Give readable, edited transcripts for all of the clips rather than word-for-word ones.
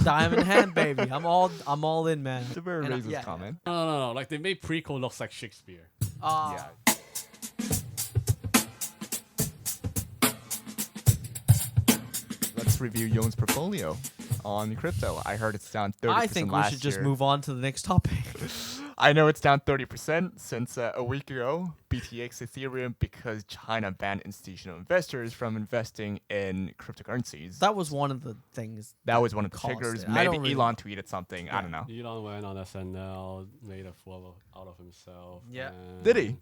Diamond hand, baby. I'm all in, man. It's a very And, racist comment. No. Like they made PreCall looks like Shakespeare. Yeah. Let's review Yone's portfolio on crypto. I heard it's down 30% I think we last should just year. move on to the next topic. I know it's down 30% since a week ago. BTX Ethereum because China banned institutional investors from investing in cryptocurrencies. That was one of the things. That was one of the caused triggers. it. I Maybe don't really- Elon tweeted something. I don't know. Elon went on SNL, made a fool out of himself. Yeah. and Did he?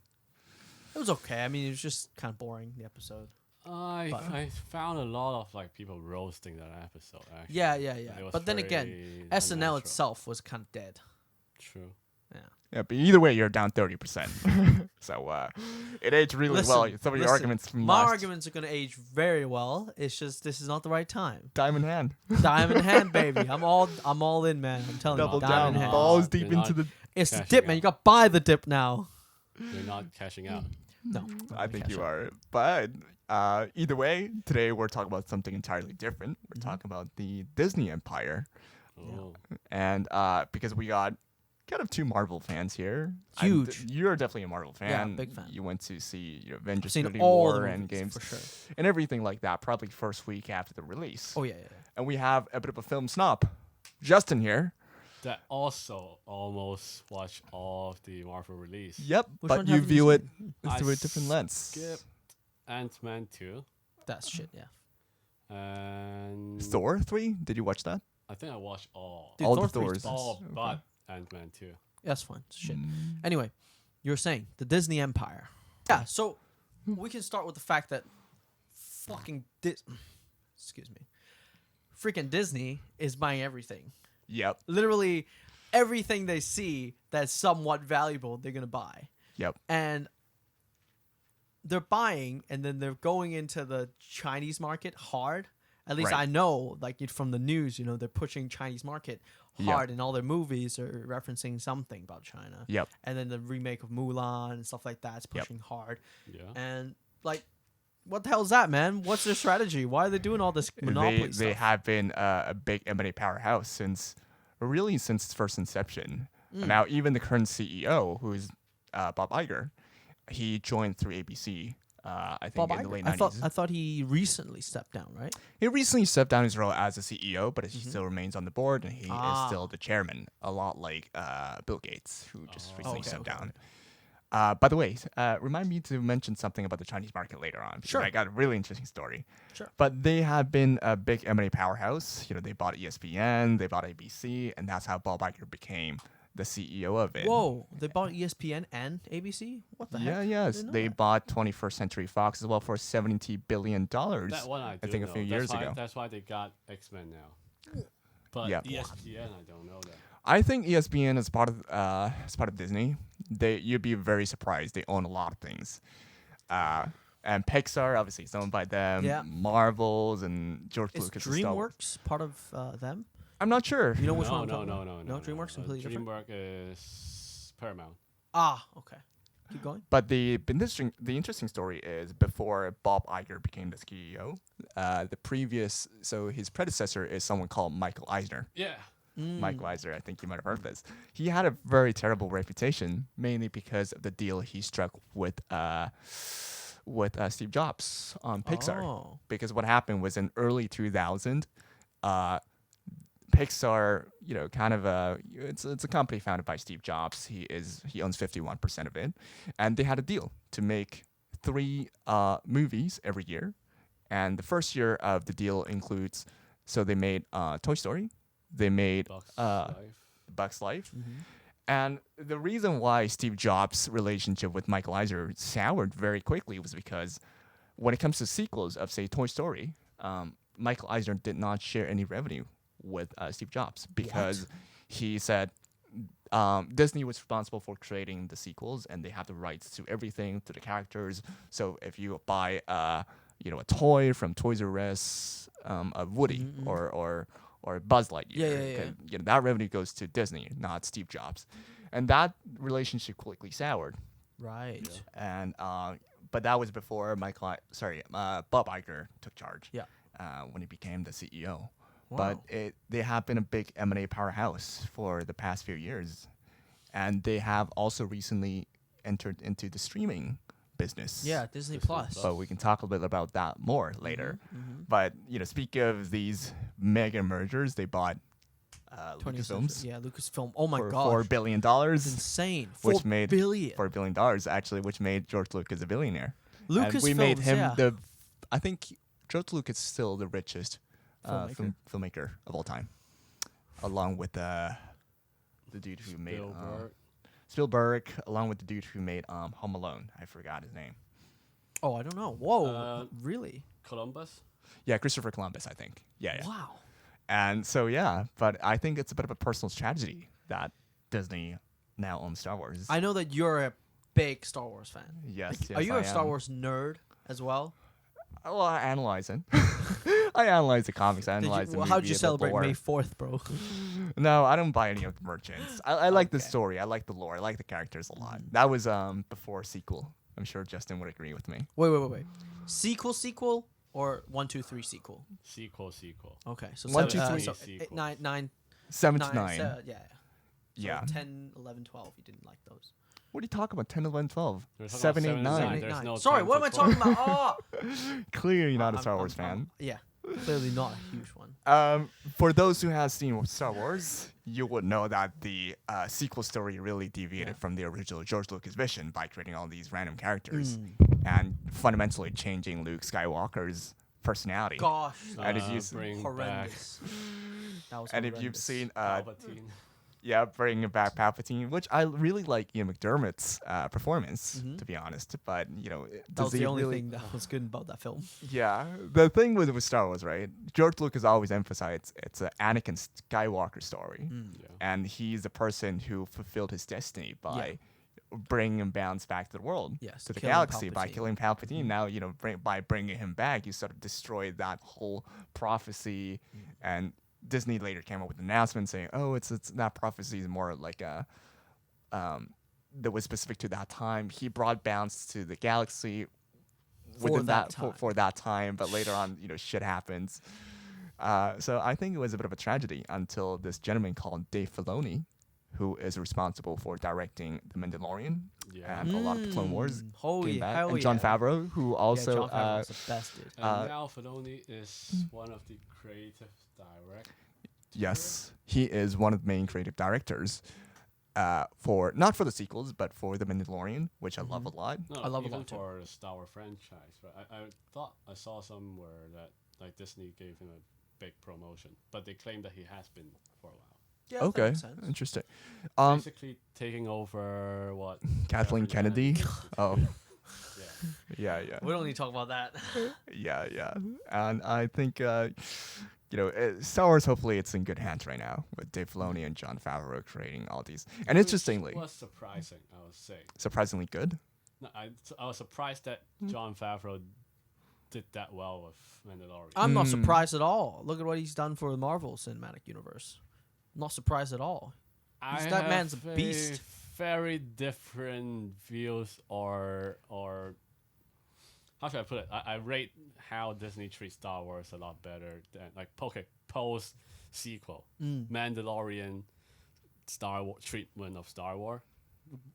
It was okay. I mean, it was just kind of boring, the episode. I found a lot of like people roasting that episode. Actually. Yeah. It was But then again, very SNL unnatural. itself was kind of dead. True. Yeah. Yeah, but either way, you're down 30%. So it aged really well. Some of your arguments from My last arguments are going to age very well. It's just this is not the right time. Diamond hand. Diamond hand, baby. I'm all in, man. I'm telling Double you. down. Diamond hand. Balls You're deep not into the... It's the cashing dip, man. out. You got to buy the dip now. You're not cashing out. No. I think cash you out. are. But either way, today we're talking about something entirely different. We're talking about the Disney empire. Oh. And because we got kind of two Marvel fans here. Huge. You're definitely a Marvel Yeah, fan. big fan. You went to see Avengers I've seen Infinity all War the and movies, games for sure. and everything like that, probably first week after the release. Oh, yeah. And we have a bit of a film snob, Justin here. That also almost watched all of the Marvel release. Yep, Which but one you haven't you view it seen? through a I different lens. Skipped Ant-Man 2 That's shit, yeah. and Thor 3? Did you watch that? I think I watched all. Dude, All Thor the 3 's Thors. best. All but Ant-Man 2. That's fine. It's shit. Mm. Anyway, you were saying the Disney Empire. Yeah, so we can start with the fact that fucking excuse me. Freaking Disney is buying everything. Yep, Literally everything they see that's somewhat valuable, they're going to buy. yep. And they're buying and then they're going into the Chinese market hard. At least Right. I know, like from the news, they're pushing Chinese market Yeah. hard, and all their movies are referencing something about China. Yep. And then the remake of Mulan and stuff like that's pushing hard. Yeah. And like, what the hell is that, man? What's their strategy? Why are they doing all this monopoly They stuff? have been a big M&A powerhouse since its first inception. Mm. Now, even the current CEO, who is Bob Iger, he joined through ABC. I think Bob in the Iger. late I 90s. thought he recently stepped down, right? He recently stepped down his role as a CEO, but he still remains on the board, and he is Ah. still the chairman, a lot like Bill Gates, who just recently Okay, stepped okay, down. By the way, remind me to mention something about the Chinese market later on. Because Sure. I got a really interesting story. Sure. But they have been a big M&A powerhouse. They bought ESPN, they bought ABC, and that's how Bob Iger became the CEO of it. Whoa, they bought ESPN and ABC? What the heck? Yeah, yes. Didn't know They that. bought 21st Century Fox as well for $70 billion. That one I do think a know. few That's years why, ago. That's why they got X-Men now. But Yep. ESPN, I don't know that. I think ESPN is part of Disney. You'd be very surprised. They own a lot of things. And Pixar, obviously, is owned by them. Yeah. Marvels and George Is Lucas. and Star Wars. DreamWorks part of them? I'm not sure. You know which no, one I'm no, talking no, about? no, No, DreamWorks completely different? DreamWorks is Paramount. Ah, okay. Keep going. But the interesting story is before Bob Iger became the CEO, his predecessor is someone called Michael Eisner. Yeah. Michael Eisner, I think you might have heard this. He had a very terrible reputation, mainly because of the deal he struck with Steve Jobs on Pixar. Oh. Because what happened was in early 2000, Pixar, it's a company founded by Steve Jobs. He owns 51% of it, and they had a deal to make 3 movies every year. And the first year of the deal includes, so they made Toy Story, they made Bugs Life. Bugs Life, Mm-hmm. and the reason why Steve Jobs' relationship with Michael Eisner soured very quickly was because when it comes to sequels of, say, Toy Story, Michael Eisner did not share any revenue with Steve Jobs because he said Disney was responsible for creating the sequels and they have the rights to everything, to the characters. So if you buy a toy from Toys R Us, of Woody or Buzz Lightyear, Yeah. that revenue goes to Disney, not Steve Jobs, and that relationship quickly soured. Right. And but that was before Bob Iger took charge. Yeah. When he became the CEO. but Wow. they have been a big M&A powerhouse for the past few years, and they have also recently entered into the streaming business. Yeah, Disney Disney Plus. Plus. But we can talk a little bit about that more later. Mhm. But speak of these mega mergers, they bought 20th Lucasfilms century. Yeah, Lucasfilm. Oh my for gosh. $4 billion, It's insane. which 4 made billion. $4 billion actually, which made George Lucas a billionaire. And Lucasfilms, we made him yeah. I think George Lucas is still the richest filmmaker of all time, along with the dude who made Spielberg, along with the dude who made Home Alone. I forgot his name. Oh, I don't know. Whoa. Really? Columbus. Yeah, Christopher Columbus, I think. Yeah. Wow. And so, yeah, but I think it's a bit of a personal tragedy that Disney now owns Star Wars. I know that you're a big Star Wars fan. Yes, Like, yes, are you I a Star am. Wars nerd as well? Well, I analyze it. I analyze the comics. I analyze the movie. How'd you the celebrate lore. May 4th, bro? No, I don't buy any of the merchants. I like the Okay. story. I like the lore. I like the characters a lot. That was before sequel. I'm sure Justin would agree with me. Wait. Sequel, or 1, 2, 3 sequel? Sequel. Okay, so 1, 2, 7, 3. so Sequel. 8, 9, 7 to 9. yeah. Yeah. So 10, 11, 12. You didn't like those. What are you talking about? 10, 11, 12. We're talking 7, about 8, 7 and 9. 9. There's no Sorry, 10 what to am I 12. talking about? Oh! Clearly, you're not a I'm- Star Wars I'm- fan. yeah, clearly not a huge one. For those who have seen Star Wars, you would know that the sequel story really deviated from the original George Lucas vision by creating all these random characters and fundamentally changing Luke Skywalker's personality. Gosh, And if you Bring back horrendous. That was And if you've horrendous. seen, Palpatine. yeah, bringing back Palpatine, which I really like Ian McDermott's performance, to be honest. But that was the only thing that was good about that film. Yeah, the thing with Star Wars, right? George Lucas always emphasized it's an Anakin Skywalker story, Yeah. and he's the person who fulfilled his destiny by bringing balance back to the world, Yes, to the killing galaxy by Palpatine. killing Palpatine. Now, by bringing him back, you sort of destroyed that whole prophecy. And Disney later came up with an announcement saying, "Oh, it's that prophecy is more like a that was specific to that time. He brought balance to the galaxy within that time. for that time, but later on, shit happens." So I think it was a bit of a tragedy until this gentleman called Dave Filoni, who is responsible for directing The Mandalorian Yeah. and a lot of Clone Wars, Oh, came yeah. back, Hell and Jon yeah. Favreau, who also Jon Favreau's the best dude. And now Filoni is one of the creative directors. yes, he is one of the main creative directors. For not for the sequels, but for The Mandalorian, which I love a lot. No, I love it a even lot too. for the Star Wars franchise. But I thought I saw somewhere that like Disney gave him a big promotion, but they claim that he has been for a while. Yeah, that Okay, makes sense. interesting. Basically taking over what Kathleen Kennedy. Oh, Yeah. yeah. We don't need to talk about that. Yeah. And I think, Star Wars, hopefully it's in good hands right now with Dave Filoni and Jon Favreau creating all these. And Which interestingly, was surprising, I would say. surprisingly good. No, I was surprised that Jon Favreau did that well with Mandalorian. I'm not surprised at all. Look at what he's done for the Marvel Cinematic Universe. Not surprised at all. I that man's a have beast. Very different views, or how should I put it? I rate how Disney treats Star Wars a lot better than post sequel Mandalorian Star Wars treatment of Star Wars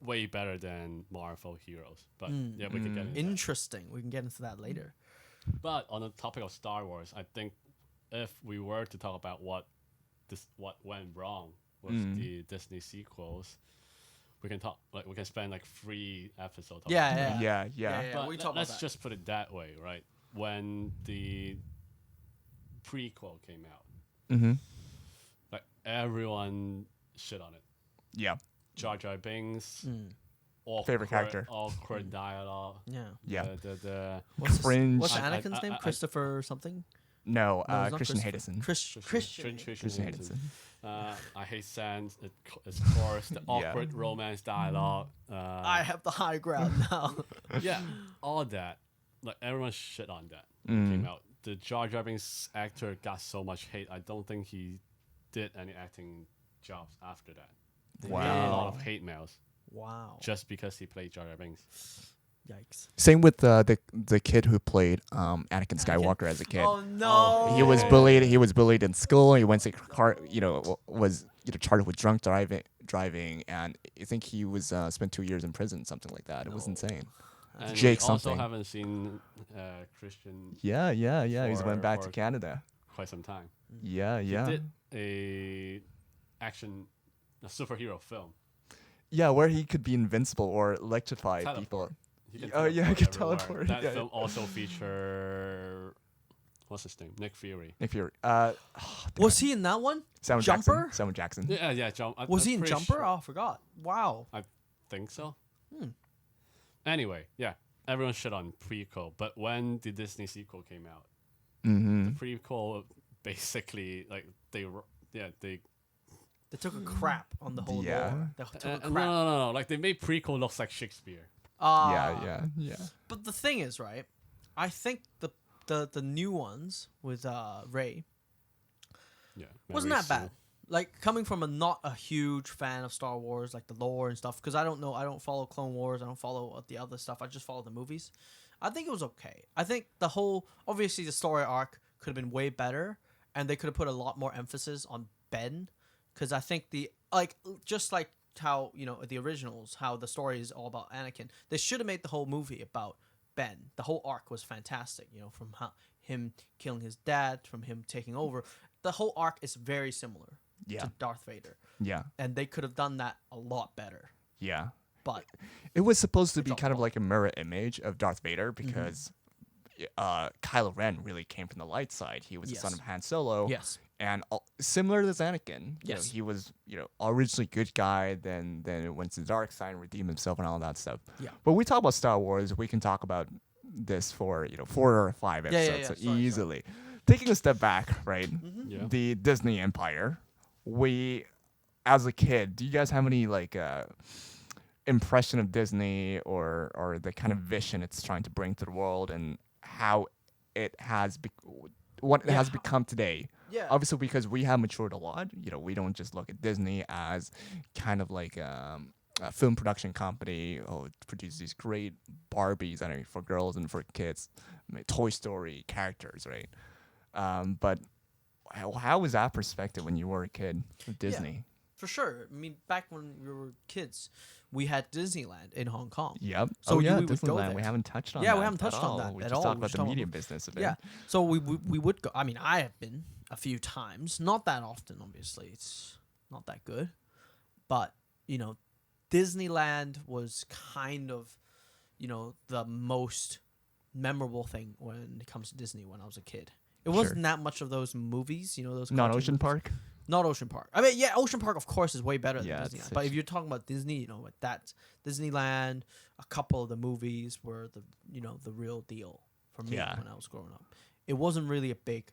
way better than Marvel heroes. But yeah, we can get into that. Interesting. We can get into that later. But on the topic of Star Wars, I think if we were to talk about what went wrong with the Disney sequels, we can talk we can spend 3 episodes. talking about that. Yeah. Yeah. But we talk about let's that. just put it that way, right? When the prequel came out, Mm-hmm. everyone shit on it. Yeah. Jar Jar Binks, Favorite character. awkward dialogue. Yeah. Yeah. The What's Cringe. What's I- Anakin's name? I- Christopher something? No, No, it's not Christian Christopher. Hedison. Christian. Christian Hedison. I hate Sans. It's course the awkward romance dialogue. I have the high ground now. Yeah, all that. Everyone shit on that when it came out. The Jar Jar Binks actor got so much hate. I don't think he did any acting jobs after that. He got a lot Wow. of hate mails Wow. just because he played Jar Jar Binks. Yikes. Same with the kid who played Anakin Skywalker as a kid. Oh no. He was bullied. He was bullied in school. He went to car. Was charged with drunk driving, and I think he was spent 2 years in prison, something like that. It was insane. And Jake we also something. haven't seen Christian Yeah. He's went back to for- Canada. quite some time. Yeah. He did a superhero film. Yeah, where he could be invincible or electrify Teleport. people. He can Oh, yeah, he could everywhere. teleport, That yeah. film also featured what's his name? Nick Fury. If you're Was he in that one? Samuel Jumper? Jackson. Samuel Jackson. Yeah, John. Was I'm he in pretty Jumper? sure- Oh, I forgot. Wow. I think so. Hmm. Anyway, yeah, everyone shit on prequel, but when the Disney sequel came out, Mm-hmm. the prequel basically like they They took a crap on the whole Yeah. lore. They took a no, crap. no, like they made prequel looks like Shakespeare. Yeah. But the thing is, right? I think the new ones with Ray Yeah, wasn't Mary that bad. Sue. Like coming from not a huge fan of Star Wars, like the lore and stuff, because I don't follow Clone Wars, I don't follow the other stuff. I just follow the movies. I think it was okay. I think obviously the story arc could have been way better, and they could have put a lot more emphasis on Ben, because I think just like how the originals, how the story is all about Anakin, they should have made the whole movie about Ben. The whole arc was fantastic. From him killing his dad, from him taking over. The whole arc is very similar to Darth Vader, Yeah. and they could have done that a lot better. Yeah. But It was supposed to be It's kind of all- like a mirror image of Darth Vader because Kylo Ren really came from the light side. He was the son Yes. of Han Solo. yes, And similar to Anakin, Yes. he was originally good guy, then it went to the dark side and redeemed himself and all that stuff. Yeah. But we talk about Star Wars, we can talk about this for 4 or 5 Yeah, episodes yeah. so Sorry. easily. Taking a step back, right? Yeah. The Disney Empire. As a kid, do you guys have any impression of Disney or the kind of vision it's trying to bring to the world and how it has what it has become today? yeah. Obviously, because we have matured a lot, we don't just look at Disney as kind of like a film production company. Oh, it produces these great Barbies for girls and for kids, Toy Story characters, right? But how was that perspective when you were a kid with Disney? For sure. I mean, back when we were kids, we had Disneyland in Hong Kong. Yep. So yeah, we would go Disneyland. there. We haven't touched on Yeah, that. we haven't at touched on all. that We at just all. talked We about just the talked media about- business of it. Yeah. So we would go. I mean, I have been a few times. Not that often, obviously. It's not that good. But, Disneyland was kind of, the most memorable thing when it comes to Disney when I was a kid. It wasn't that much of those movies, those Not cartoon Ocean movies. Park. Not Ocean Park. I mean, yeah, Ocean Park, of course, is way better than Yeah, Disneyland. it's But such- if you're talking about Disney, like that's Disneyland. A couple of the movies were the real deal for me Yeah. when I was growing up. It wasn't really a big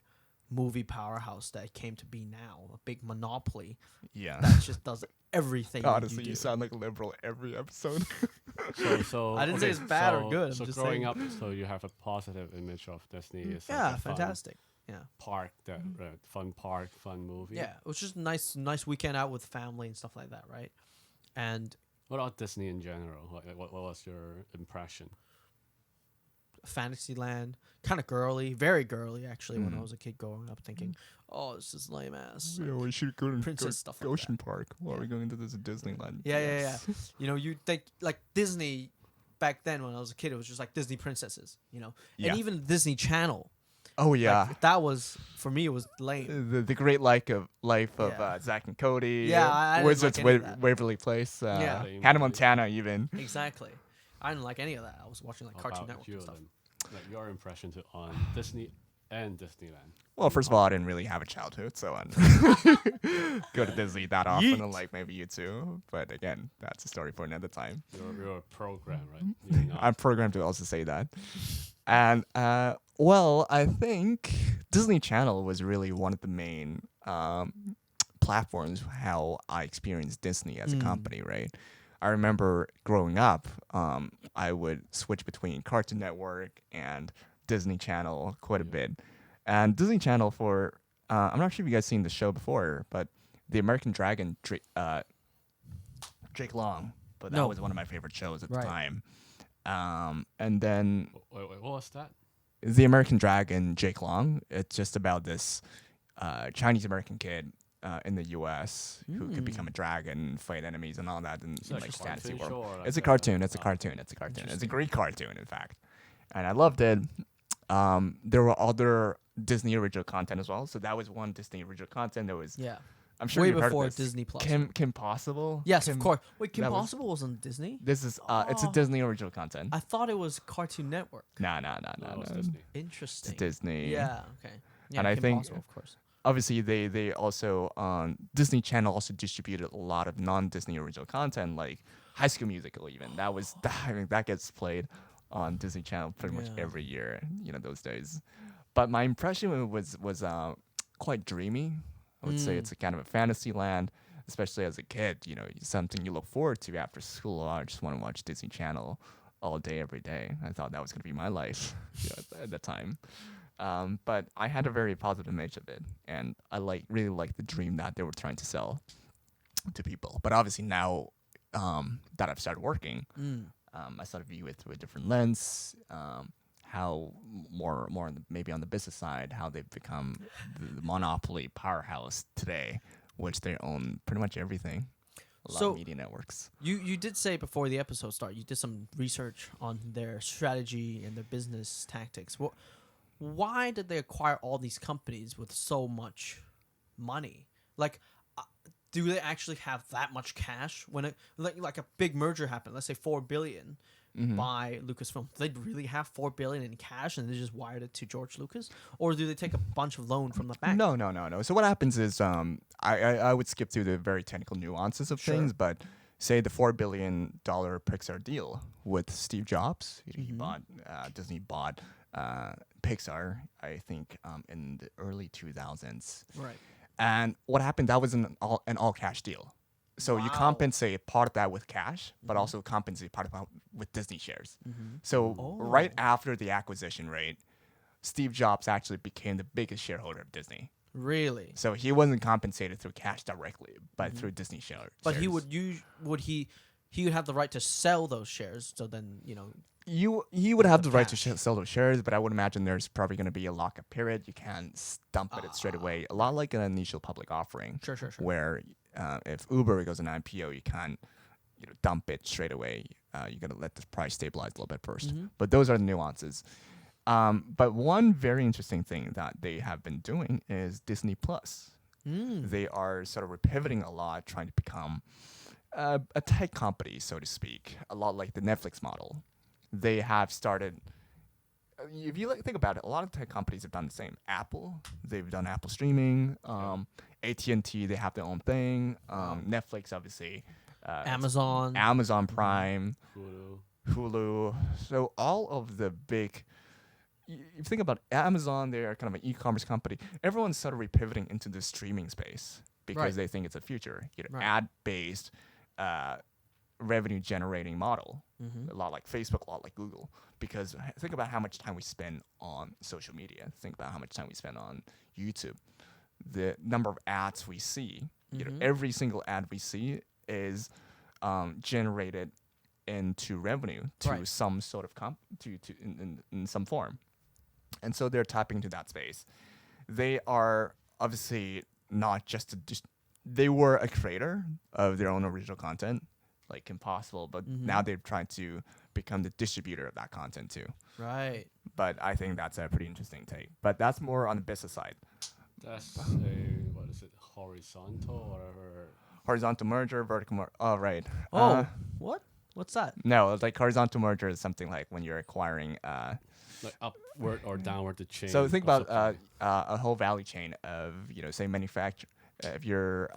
movie powerhouse that it came to be now. A big monopoly Yeah. that just does everything. Honestly, you, you do. sound like a liberal every episode. So I didn't say okay, it's bad or so- good, I'm So just growing saying. up, so you have a positive image of Disney. It's Yeah, like a fantastic. Yeah, fun park, fun movie. yeah. It was just a nice weekend out with family and stuff like that, right? And What about Disney in general? What was your impression? Fantasyland, kind of girly, very girly actually. When I was a kid growing up, thinking, "Oh, this is lame ass." we should go to Princess stuff like Ocean Park. Why are we Yeah. going to this Disneyland? Yeah. You think like Disney back then when I was a kid, it was just like Disney princesses, Yeah. and even Disney Channel. Oh yeah. like, that was for me. It was lame. The great life of Yeah. Zack and Cody. Yeah, I didn't Wizards like any of that. Waverly Place. Yeah. Hannah Montana even. Exactly. I didn't like any of that. I was watching like How Cartoon about Network you and stuff. then? Like your impression on Disney and Disneyland. Well, first of all, I didn't really have a childhood, so I go to Disney that often, Yeet. unlike maybe you too. But again, that's a story for another time. You're a program, right? You're not. I'm programmed to also say that. And well, I think Disney Channel was really one of the main platforms how I experienced Disney as a company, right? I remember growing up, I would switch between Cartoon Network and Disney Channel quite a bit. And Disney Channel for, I'm not sure if you guys seen the show before, but the American Dragon, Jake Long, but that No. was one of my favorite shows at Right. the time. And then Wait, what was that? The American Dragon, Jake Long. It's just about this Chinese American kid in the U.S. who could become a dragon, fight enemies, and all that in Is it like a fantasy cartoon world. show or It's a like cartoon. It's a cartoon. It's a cartoon. It's a great cartoon, in fact, and I loved it. There were other Disney original content as well. So that was one Disney original content. There was, Yeah. I'm sure Way you've heard before of this. Disney Plus. Kim Possible. Yes, Kim, of course. Wait, Kim that was- Possible was on Disney? This is it's a Oh. Disney original content. I thought it was Cartoon Network. No. No, it was Disney. It's Interesting. Disney. Yeah, okay. Yeah, And I Kim think- Possible, of course. Obviously, they also Disney Channel also distributed a lot of non-Disney original content, like High School Musical. Even that was I mean that gets played on Disney Channel pretty much Yeah. every year. Those days. But my impression was quite dreamy. I would say it's a kind of a fantasy land, especially as a kid. Something you look forward to after school. Oh, I just want to watch Disney Channel all day, every day. I thought that was gonna be my life at that time. But I had a very positive image of it, and I really like the dream that they were trying to sell to people. But obviously now that I've started working, I started view it through a different lens. How more maybe on the business side, how they've become the monopoly powerhouse today, which they own pretty much everything. A lot of media networks. You did say before the episode started, you did some research on their strategy and their business tactics. Why did they acquire all these companies with so much money? Like, do they actually have that much cash when it like a big merger happened? Let's say $4 billion by Lucasfilm. Do they really have $4 billion in cash and they just wired it to George Lucas, or do they take a bunch of loan from the bank? No. So what happens is I would skip through the very technical nuances of things, but say the $4 billion Pixar deal with Steve Jobs. He bought Disney bought Pixar, I think, in the early 2000s. Right. And what happened? That was an all cash deal. So you Wow. compensate part of that with cash, but also compensate part of that with Disney shares. So Oh. right after the acquisition rate, Steve Jobs actually became the biggest shareholder of Disney. Really? So he wasn't compensated through cash directly, but through Disney shares. But he would he would have the right to sell those shares. So then You would have the right to cash. sell those shares, but I would imagine there's probably going to be a lockup period. You can't dump it straight away. A lot like an initial public offering. Sure. Where if Uber goes an IPO, you can't dump it straight away. You got to let the price stabilize a little bit first. But those are the nuances. But one very interesting thing that they have been doing is Disney Plus. They are sort of pivoting a lot, trying to become a tech company, so to speak, a lot like the Netflix model. They have started. If you think about it, a lot of tech companies have done the same. Apple, they've done Apple streaming. AT&T, they have their own thing. Netflix, obviously. Amazon Prime. Hulu. So all of the big. If you think about Amazon, they're kind of an e-commerce company. Everyone's sort of pivoting into the streaming space because they think it's a future, ad-based, revenue-generating model. A lot like Facebook, a lot like Google. Because think about how much time we spend on social media. Think about how much time we spend on YouTube. The number of ads we see, every single ad we see is generated into revenue to some sort of in some form. And so they're tapping into that space. They are obviously not just they were a creator of their own original content, like Impossible, but now they're trying to become the distributor of that content too. Right. But I think that's a pretty interesting take. But that's more on the business side. That's what is it? Horizontal or whatever. Horizontal merger, vertical merger. Oh, right. Oh, what? What's that? No, like horizontal merger is something like when you're acquiring. Like upward or downward the chain. So think of about supply. a whole value chain of say manufacture. If you're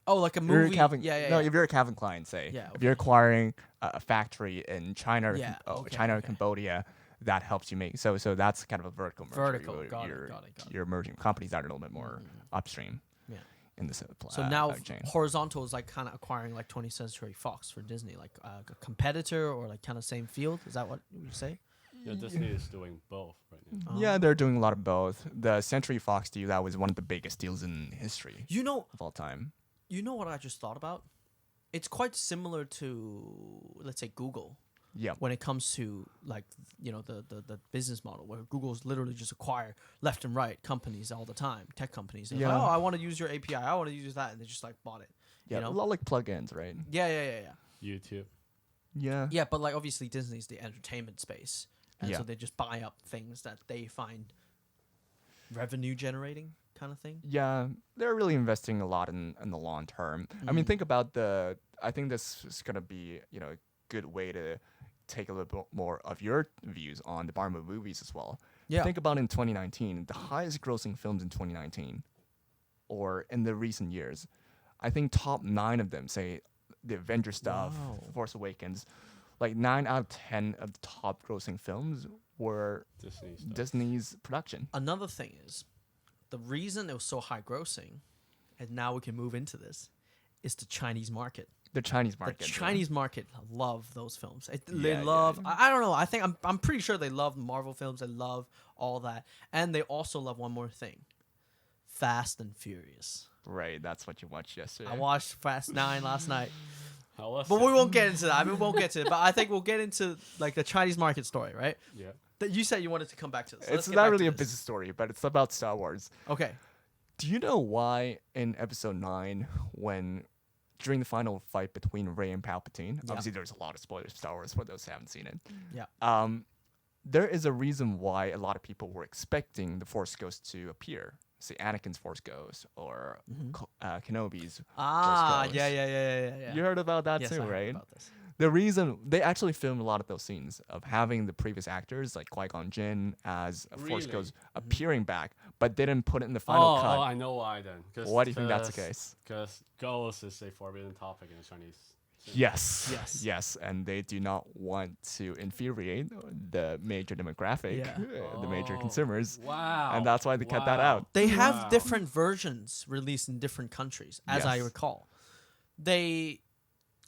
Oh, like a you're movie. Calvin, Yeah. no, if you're a Calvin Klein, say, Yeah, if you're acquiring a factory in China, or Yeah, China or okay. Cambodia, that helps you make. So that's kind of a vertical merger. Vertical, got it. You're merging companies that are a little bit more upstream. Yeah. In the supply. So now value chain. horizontal is like kind of acquiring like 20th Century Fox for Disney, like a competitor or like kind of same field. Is that what you say? Yeah, Disney is doing both right now. Yeah, they're doing a lot of both. The Century Fox deal, that was one of the biggest deals in history You know of all time. what I just thought about? It's quite similar to, let's say, Google. Yeah. when it comes to like the business model where Google's literally just acquire left and right companies all the time, tech companies. They're like, Yeah. oh, I want to use your API, I want to use that, and they just like bought it. Yeah. You know? A lot like plugins, right? Yeah. YouTube. Yeah. Yeah, but like obviously Disney's the entertainment space, and Yeah. so they just buy up things that they find revenue generating kind of thing. Yeah, they're really investing a lot in the long term. I mean, Mm. think about I think this is gonna be a good way to take a little bit more of your views on the Marvel movies as well. Yeah. Think about in 2019, the highest grossing films in 2019, or in the recent years. I think top 9 of them, say the Avengers stuff, Wow. Force Awakens, like 9 out of 10 of the top grossing films were Disney stuff. Disney's production. Another thing is, the reason it was so high grossing, and now we can move into this, is the Chinese market. The Chinese market. The yeah. Chinese market love those films. They Yeah, love. yeah. I don't know. I think I'm pretty sure they love Marvel films. They love all that, and they also love one more thing: Fast and Furious. Right, that's what you watched yesterday. I watched Fast 9 last night, How was but it? we won't get into that. I mean, we won't get to it. But I think we'll get into like the Chinese market story, right? Yeah. That you said you wanted to come back to this. So let's It's get not back really to a this. business story, but it's about Star Wars. Okay. Do you know why in episode 9, when during the final fight between Rey and Palpatine, Yeah. obviously there's a lot of spoilers for Star Wars for those who haven't seen it. Yeah. There is a reason why a lot of people were expecting the Force Ghost to appear. Say Anakin's Force Ghost or Kenobi's. Ah, Ghost. yeah. You heard about that Yes, too, I heard right? about this. The reason they actually filmed a lot of those scenes of having the previous actors like Qui-Gon Jinn as a Force Really? Ghost appearing back, but they didn't put it in the final cut. Oh, I know why then. Why do you think that's the case? Because ghost is a forbidden topic in the Chinese. cinema. Yes, and they do not want to infuriate the major demographic, Yeah. the major Oh, consumers, Wow. and that's why they cut that Wow. out. They have Wow. different versions released in different countries, as I Yes. recall. They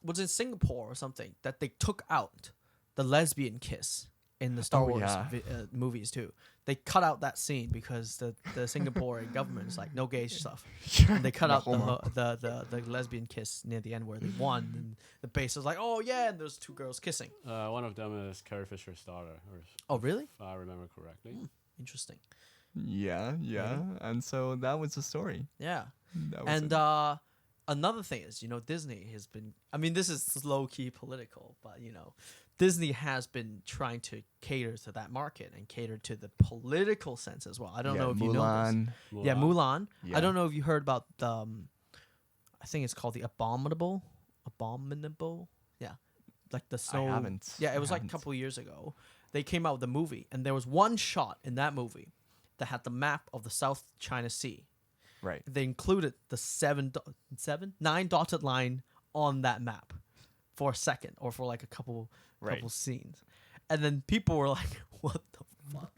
was in Singapore or something that they took out the lesbian kiss in the Star Oh, Wars yeah. movies too. They cut out that scene because the Singaporean government is like no gay stuff. And they cut No out homo. the lesbian kiss near the end where they won, and the base was like, oh yeah, and there's 2 girls kissing. One of them is Carrie Fisher's daughter, Oh really? if I remember correctly. Interesting. Yeah, and so that was the story. Yeah. That was And it. another thing is, Disney has been, I mean, this is low key political, but, Disney has been trying to cater to that market and cater to the political sense as well. I don't know if you know this. Mulan. Yeah, Mulan. Yeah. I don't know if you heard about the, I think it's called the Abominable. Yeah. Like the snow. haven't. Yeah, it I was like a haven't. couple of years ago. They came out with a movie, and there was one shot in that movie that had the map of the South China Sea. Right. They included the 9 dotted line on that map for a second or for like a couple Right. scenes. And then people were like, what the fuck?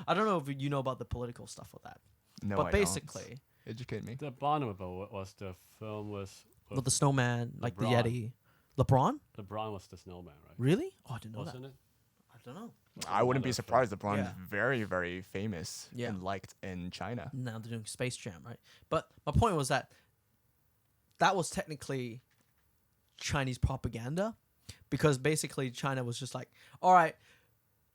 I don't know if you know about the political stuff with that. No, but I don't. basically, Educate me. The Abominable was the film with with the snowman, like the LeBron. Yeti. LeBron? LeBron was the snowman, right? Really? Oh, I didn't know Wasn't that. it? I don't know. I wouldn't be Another film. surprised. LeBron Yeah. is very, very famous Yeah. and liked in China. Now they're doing Space Jam, right? But my point was that was technically Chinese propaganda, because basically China was just like, all right,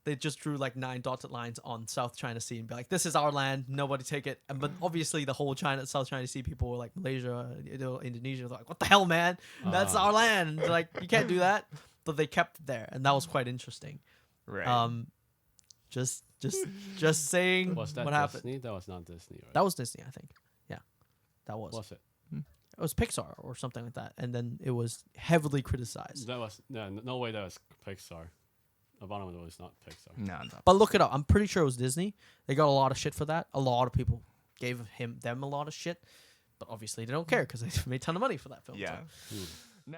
they just drew like 9 dotted lines on South China Sea and be like, this is our land, nobody take it. And but obviously the whole South China Sea people were like, Malaysia, Indonesia, were like, what the hell, man? That's our land. And they're like, you can't do that. But they kept it there, and that was quite interesting. Right. Just saying Was that what happened. Disney? That was not Disney, right? That was Disney, I think. Yeah, that was. Was it? It was Pixar or something like that, and then it was heavily criticized. That was no way. That was Pixar. Abominable is not Pixar. no. But look it up. I'm pretty sure it was Disney. They got a lot of shit for that. A lot of people gave them a lot of shit, but obviously they don't care because they made a ton of money for that film. Yeah. So.